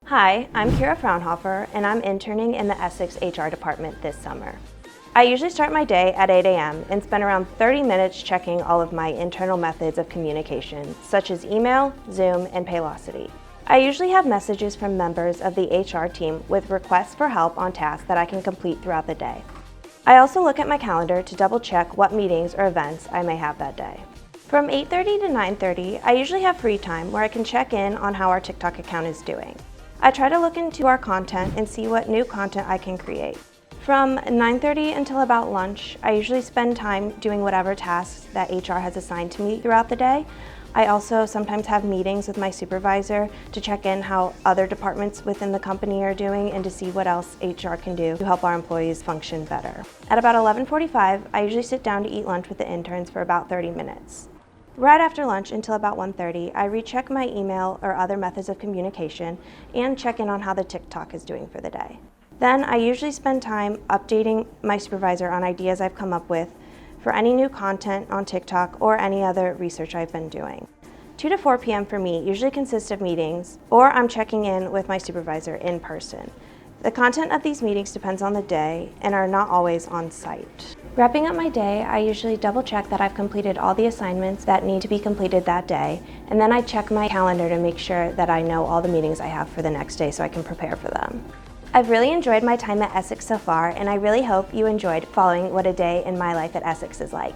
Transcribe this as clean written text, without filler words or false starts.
Hi, I'm Kira Fraunhofer, and I'm interning in the Essex HR department this summer. I usually start my day at 8 a.m. and spend around 30 minutes checking all of my internal methods of communication, such as email, Zoom, and Paylocity. I usually have messages from members of the HR team with requests for help on tasks that I can complete throughout the day. I also look at my calendar to double check what meetings or events I may have that day. From 8:30 to 9:30, I usually have free time where I can check in on how our TikTok account is doing. I try to look into our content and see what new content I can create. From 9:30 until about lunch, I usually spend time doing whatever tasks that HR has assigned to me throughout the day. I also sometimes have meetings with my supervisor to check in how other departments within the company are doing and to see what else HR can do to help our employees function better. At about 11:45, I usually sit down to eat lunch with the interns for about 30 minutes. Right after lunch until about 1:30, I recheck my email or other methods of communication and check in on how the TikTok is doing for the day. Then I usually spend time updating my supervisor on ideas I've come up with for any new content on TikTok or any other research I've been doing. 2 to 4 p.m. for me usually consists of meetings, or I'm checking in with my supervisor in person. The content of these meetings depends on the day and are not always on site. Wrapping up my day, I usually double check that I've completed all the assignments that need to be completed that day, and then I check my calendar to make sure that I know all the meetings I have for the next day so I can prepare for them. I've really enjoyed my time at Essex so far, and I really hope you enjoyed following what a day in my life at Essex is like.